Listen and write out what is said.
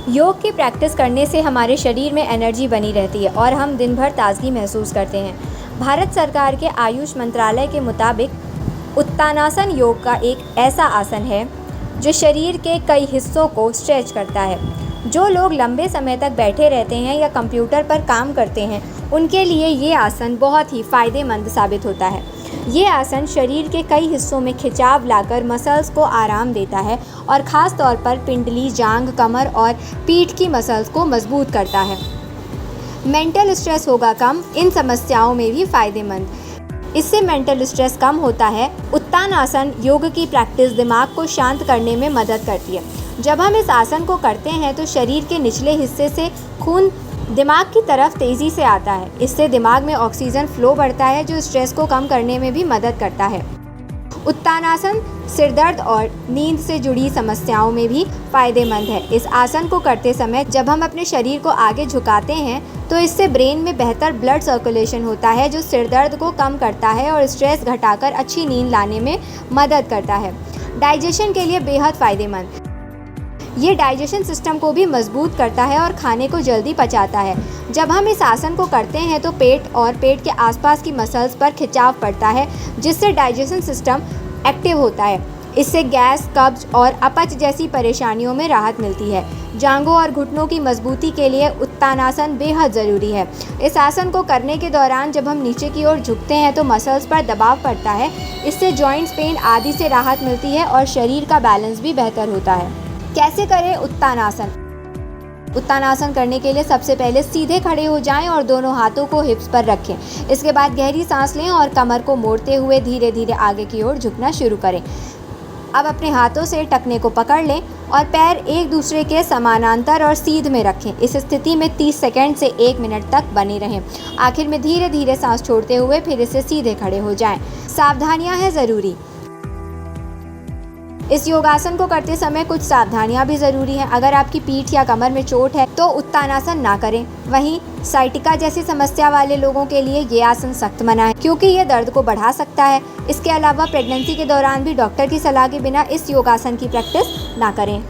योग की प्रैक्टिस करने से हमारे शरीर में एनर्जी बनी रहती है और हम दिन भर ताजगी महसूस करते हैं। भारत सरकार के आयुष मंत्रालय के मुताबिक उत्तानासन योग का एक ऐसा आसन है जो शरीर के कई हिस्सों को स्ट्रेच करता है। जो लोग लंबे समय तक बैठे रहते हैं या कंप्यूटर पर काम करते हैं, उनके लिए ये आसन बहुत ही फ़ायदेमंद साबित होता है। ये आसन शरीर के कई हिस्सों में खिंचाव लाकर मसल्स को आराम देता है और ख़ास तौर पर पिंडली, जांघ, कमर और पीठ की मसल्स को मजबूत करता है। मेंटल स्ट्रेस होगा कम, इन समस्याओं में भी फ़ायदेमंद। इससे मेंटल स्ट्रेस कम होता है। उत्तानासन योग की प्रैक्टिस दिमाग को शांत करने में मदद करती है। जब हम इस आसन को करते हैं तो शरीर के निचले हिस्से से खून दिमाग की तरफ तेज़ी से आता है। इससे दिमाग में ऑक्सीजन फ्लो बढ़ता है जो स्ट्रेस को कम करने में भी मदद करता है। उत्तानासन सिरदर्द और नींद से जुड़ी समस्याओं में भी फ़ायदेमंद है। इस आसन को करते समय जब हम अपने शरीर को आगे झुकाते हैं तो इससे ब्रेन में बेहतर ब्लड सर्कुलेशन होता है जो सिरदर्द को कम करता है और स्ट्रेस घटाकर अच्छी नींद लाने में मदद करता है। डाइजेशन के लिए बेहद फ़ायदेमंद। ये डाइजेशन सिस्टम को भी मजबूत करता है और खाने को जल्दी पचाता है। जब हम इस आसन को करते हैं तो पेट और पेट के आसपास की मसल्स पर खिंचाव पड़ता है जिससे डाइजेशन सिस्टम एक्टिव होता है। इससे गैस, कब्ज और अपच जैसी परेशानियों में राहत मिलती है। जांघों और घुटनों की मजबूती के लिए उत्तानासन बेहद ज़रूरी है। इस आसन को करने के दौरान जब हम नीचे की ओर झुकते हैं तो मसल्स पर दबाव पड़ता है। इससे जॉइंट्स, पेन आदि से राहत मिलती है और शरीर का बैलेंस भी बेहतर होता है। कैसे करें उत्तानासन? उत्तानासन करने के लिए सबसे पहले सीधे खड़े हो जाएं और दोनों हाथों को हिप्स पर रखें। इसके बाद गहरी सांस लें और कमर को मोड़ते हुए धीरे धीरे आगे की ओर झुकना शुरू करें। अब अपने हाथों से टखने को पकड़ लें और पैर एक दूसरे के समानांतर और सीध में रखें। इस स्थिति में 30 सेकंड से 1 मिनट तक बने रहें। आखिर में धीरे धीरे सांस छोड़ते हुए फिर से सीधे खड़े हो जाएं। सावधानियां हैं ज़रूरी। इस योगासन को करते समय कुछ सावधानियां भी ज़रूरी हैं। अगर आपकी पीठ या कमर में चोट है तो उत्तानासन ना करें। वहीं साइटिका जैसी समस्या वाले लोगों के लिए ये आसन सख्त मना है क्योंकि ये दर्द को बढ़ा सकता है। इसके अलावा प्रेगनेंसी के दौरान भी डॉक्टर की सलाह के बिना इस योगासन की प्रैक्टिस ना करें।